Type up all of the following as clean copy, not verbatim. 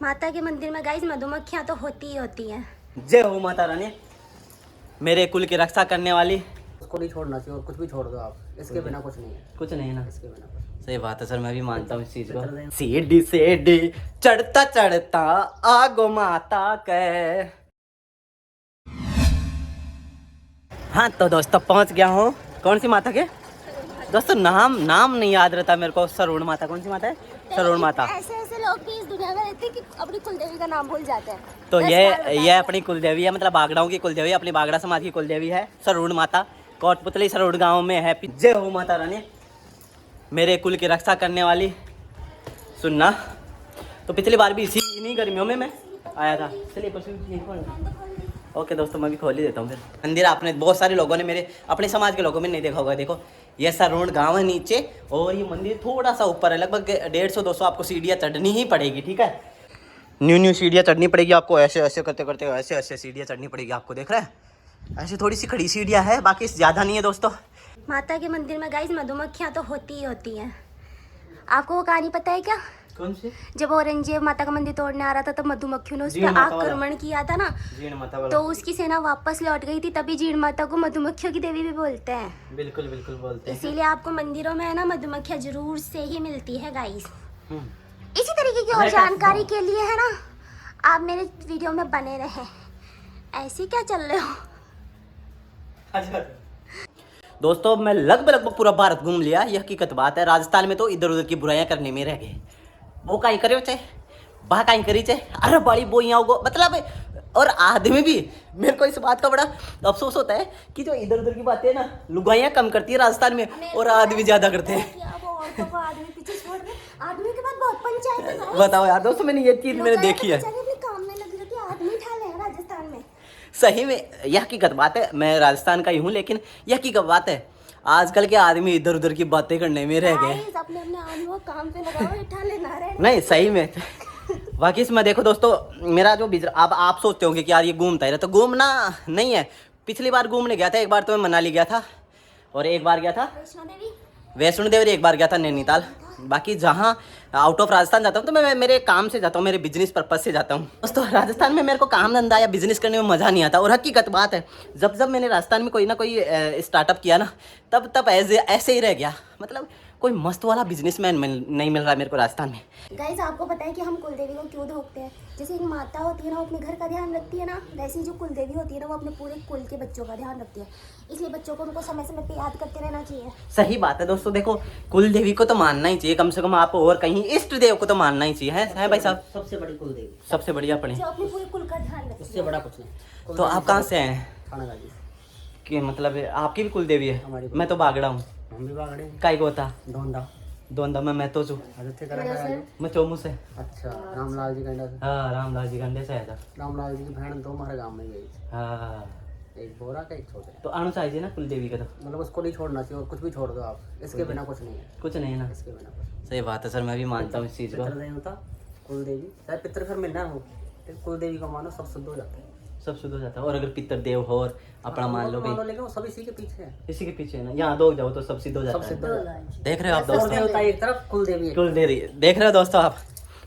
माता के मंदिर में गाइस मधुमक्खियां तो होती ही होती हैं। जय हो माता रानी, मेरे कुल की रक्षा करने वाली। उसको नहीं छोड़ना चाहिए और कुछ भी छोड़ दो आप, इसके बिना कुछ नहीं है। कुछ नहीं ना, इसके बिना कुछ सही बात है सर, मैं भी मानता हूँ इस चीज को। सीढ़ी सीढ़ी चढ़ता चढ़ता आगो माता के। हाँ तो दोस्तों पहुंच गया हूँ। कौन सी माता के दोस्तों, नाम नहीं याद रहता मेरे को। सरोड़ माता, कौन सी माता है? सरोड़ माता। ऐसे लोग भी इस दुनिया में रहते हैं कि अपनी कुलदेवी का नाम भूल जाते हैं। तो ये अपनी कुलदेवी है, मतलब बागड़ाओं की कुलदेवी, अपनी बागड़ा समाज की कुलदेवी है सरोड़ माता। कोटपुतली सरोड़ गांव में है। जय हो माता रानी, मेरे कुल की रक्षा करने वाली। सुनना, तो पिछली बार भी इन्हीं गर्मियों में मैं आया था। चलिए ओके दोस्तों, मैं भी खोल ही देता हूँ फिर। मंदिर आपने बहुत सारे लोगों ने, मेरे अपने समाज के लोगों में नहीं देखा होगा। देखो ये सरोड़ गांव है नीचे, और ये मंदिर थोड़ा सा ऊपर है। लगभग 150-200 आपको सीढ़ियाँ चढ़नी ही पड़ेगी। ठीक है, न्यू सीढ़ियाँ चढ़नी पड़ेगी आपको। ऐसे ऐसे करते करते ऐसे सीढ़ियाँ चढ़नी पड़ेगी आपको। देख रहे हैं, ऐसे थोड़ी सी खड़ी सीढ़ियाँ है, बाकी ज़्यादा नहीं है दोस्तों। माता के मंदिर में गाइस मधुमक्खियां तो होती ही होती हैं। आपको वो कहानी पता है क्या? कौन सी? जब औरंगजेब माता का मंदिर तोड़ने आ रहा था, तब मधुमक्खियों ने उस पर आक्रमण किया था ना, तो उसकी सेना वापस लौट गई थी। तभी जीण माता को मधुमक्खियों की देवी भी बोलते हैं। बिल्कुल बिल्कुल बोलते हैं। इसीलिए आपको मंदिरों में है ना मधुमक्खियां जरूर से ही मिलती है गाइस। इसी तरीके की और जानकारी के लिए है ना, आप मेरे वीडियो में बने रहे। ऐसे क्या चल रहे हो? दोस्तों मैं लगभग पूरा भारत घूम लिया, यह हकीकत बात है। राजस्थान में तो इधर उधर की बुराइयां करने में रह गए। वो काई करे चाहे बा काई करी चाहे, अरे बड़ी बोइयाँ को मतलब। और आदमी भी, मेरे को इस बात का बड़ा अफसोस होता है कि जो इधर उधर की बातें ना लुगाइयाँ कम करती है राजस्थान में, और आदमी ज्यादा करते हैं। आदमी के बाद बहुत पंचायत है। बताओ यार दोस्तों, मैंने ये चीज मैंने देखी है। काम में लगी रहती है, आदमी उठा ले राजस्थान में। सही में यह हकीकत बात है। मैं राजस्थान का ही हूँ, लेकिन यह हकीकत बात है, आजकल के आदमी इधर उधर की बातें करने में रह गए। अपने आदमी को काम पे लगाओ, उठा लेना रहे। नहीं सही में बाकी इसमें देखो दोस्तों, मेरा जो बिजनेस, अब आप सोचते होंगे कि यार ये घूमता है, तो घूमना नहीं है। पिछली बार घूमने गया था, एक बार तो मैं मनाली गया था, और एक बार गया था वैष्णो देवी, एक बार गया था नैनीताल। बाकी जहाँ आउट ऑफ राजस्थान जाता हूँ तो मैं मेरे काम से जाता हूँ, मेरे बिजनेस पर्पज से जाता हूँ दोस्तों। राजस्थान में मेरे को काम धंधा या बिजनेस करने में मज़ा नहीं आता। और हकीकत बात है, जब मैंने राजस्थान में कोई ना कोई स्टार्टअप किया ना, तब ऐसे ही रह गया। मतलब कोई मस्त वाला बिजनेसमैन नहीं मिल रहा मेरे को राजस्थान में। गाइस आपको पता है कि हम कुलदेवी को क्यों ढोकते हैं? जैसे एक माता होती है ना, वो अपने घर का ध्यान रखती है ना, वैसे ही जो कुलदेवी होती है ना, वो अपने पूरे कुल के बच्चों का ध्यान रखती है। इसलिए बच्चों को उनको समय समय पे याद करते रहना चाहिए। सही बात है दोस्तों। देखो कुल देवी को तो मानना ही चाहिए, कम से कम आप और कहीं इष्ट देव को तो मानना ही चाहिए, है भाई साहब? सबसे बड़ी कुल देवी, सबसे बढ़िया अपने, जो अपने पूरे कुल का ध्यान रखती है, उससे बड़ा कुछ नहीं। तो आप कहाँ से हैं? थानागाजी कि मतलब आपकी भी कुल देवी है? हमारी। मैं तो बागड़ा हूँ। हम भी बागड़े। काई गोता धोंदा मैं तो छू। मैं चोमू से। अच्छा, रामलाल जी गंडा से। हाँ रामलाल जी गंडे से आया था। रामलाल जी की बहन तो हमारे गांव में गई थी। हाँ, एक बोरा का, एक छोटे। तो आना चाहिए ना कुल देवी का, तो मतलब उसको नहीं छोड़ना चाहिए और कुछ भी छोड़ दो आप, इसके बिना कुछ नहीं है। कुछ नहीं है ना, इसके बिना कुछ। सही बात है सर, मैं भी मानता हूँ इस चीज़ को। पितृ देवता कुल देवी, चाहे पितृ घर में ना हो, कुल देवी का मानो सब शुद्ध हो जाता है, सब शुद्ध हो जाता है। और अगर पितर देव हो और अपना मान लो भाई, लेकिन वो सब इसी के पीछे है। इसी के पीछे है ना, यहाँ दो जाओ तो सब सिद्ध हो जाता है। देख रहे हो आप दोस्तों, देवता एक तरफ, कुल देवी कुल देवी देख रहे हो दोस्तों आप।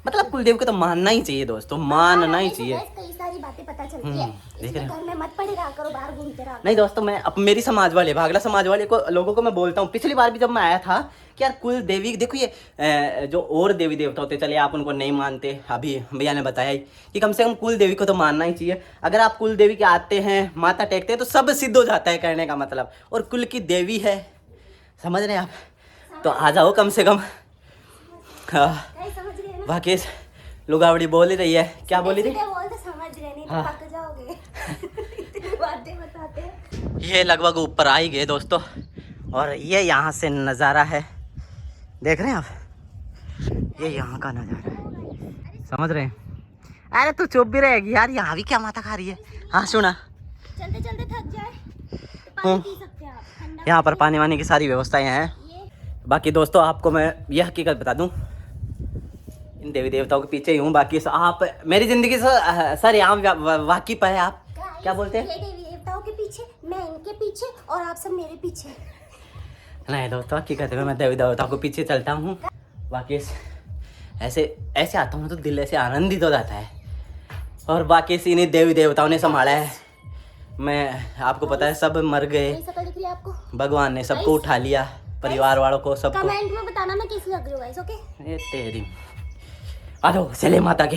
मतलब कुलदेव को तो मानना ही चाहिए दोस्तों, मानना ही चाहिए। कई सारी बातें पता चलती है। देख रहे घर में मत पड़े रहा करो, बाहर घूमते रहा। नहीं दोस्तों, मैं अब मेरी समाज वाले भागला समाज वाले को लोगों को मैं बोलता हूँ, पिछली बार भी जब मैं आया था कि यार कुल देवी देखो, ये जो और देवी देवता होते, चले आप उनको नहीं मानते, अभी भैया ने बताया कि कम से कम कुल देवी को तो मानना ही चाहिए। अगर आप कुल देवी के आते हैं, माथा टेकते हैं, तो सब सिद्ध हो जाता है कहने का मतलब। और कुल की देवी है, समझ रहे हैं आप? तो आ जाओ कम से कम। बाकी लुगावड़ी बोल ही रही है, क्या बोली रही? समझ रहे नहीं तो थक जाओगे। इतनी बातें बताते हैं। ये लगभग ऊपर आ ही गए दोस्तों, और ये यहाँ से नज़ारा है, देख रहे हैं आप? ये यहाँ का नज़ारा है, समझ रहे हैं? अरे तू चुप भी रहेगी यार, यहाँ भी क्या माथा खा रही है? हाँ सुना, चलते चलते थक जाए तो पानी पी सकते हैं आप। यहाँ पर पानी वानी की सारी व्यवस्थाएं हैं। बाकी दोस्तों आपको मैं यह हकीकत बता दूं, इन देवी देवताओं के पीछे ही हूँ। बाकी आप मेरी जिंदगी से सर यहाँ वाकिफ है। आप क्या बोलते हैं? ये देवी देवताओं के पीछे, मैं इनके पीछे, और आप सब मेरे पीछे। नहीं दोस्तों हकीकत है, मैं देवी देवताओं के पीछे चलता हूँ। बाकी ऐसे ऐसे आता हूँ तो दिल ऐसे आनंदित हो जाता है। और बाकी इन्हीं देवी देवताओं ने संभाला है। मैं आपको पता है सब मर गए, मेरी शक्ल दिख रही है आपको? भगवान ने सबको उठा लिया, परिवार वालों को सबको। कमेंट में बताना मैं कैसी लग रही हूँ गाइस, ओके? ये तेरी आ जाओ चले माता के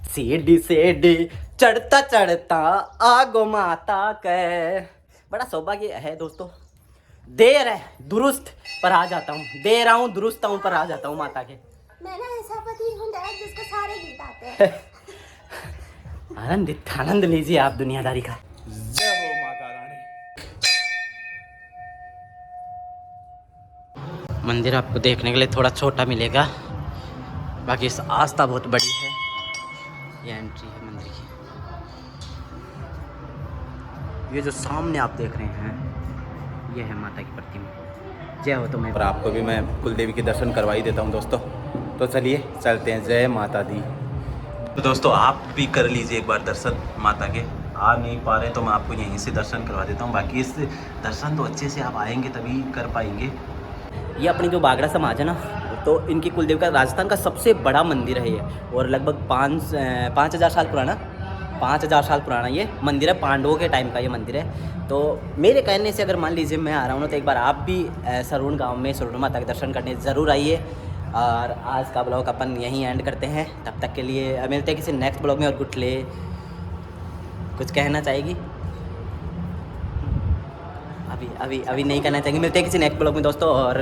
सीढ़ी सीढ़ी चढ़ता चढ़ता आगो माता के। बड़ा सौभाग्य है दोस्तों, देर है दुरुस्त पर आ जाता हूँ, दे रहा हूँ दुरुस्त हूँ पर आ जाता हूँ माता के। मैं ना ऐसा पति हूँ जिसको सारे गीत आते हैं। आनंद लीजिए आप दुनियादारी का। जय हो माता रानी। मंदिर आपको देखने के लिए थोड़ा छोटा मिलेगा, बाकी इस आस्था बहुत बड़ी है। ये एंट्री है मंदिर की। ये जो सामने आप देख रहे हैं ये है माता की प्रतिमा। जय हो तो मैं और आपको भी मैं कुलदेवी के दर्शन करवा ही देता हूँ दोस्तों। तो चलिए चलते हैं। जय माता दी। तो दोस्तों आप भी कर लीजिए एक बार दर्शन माता के। आ नहीं पा रहे तो मैं आपको यहीं से दर्शन करवा देता हूँ। बाकी इस दर्शन तो अच्छे से आप आएंगे तभी कर पाएंगे। ये अपनी जो बागड़ा समाज है ना, तो इनकी कुलदेवी का राजस्थान का सबसे बड़ा मंदिर है ये। और लगभग 5,000 साल पुराना 5,000 साल पुराना ये मंदिर है। पांडवों के टाइम का ये मंदिर है। तो मेरे कहने से अगर मान लीजिए मैं आ रहा हूँ ना, तो एक बार आप भी सरून गांव में सरून माता के दर्शन करने ज़रूर आइए। और आज का ब्लॉग अपन यहीं एंड करते हैं। तब तक के लिए मिलते हैं किसी नेक्स्ट ब्लॉग में। और गुटले कुछ कहना चाहेगी? अभी नहीं कहना चाहेंगे। मिलते हैं किसी नेक्स्ट ब्लॉग में दोस्तों। और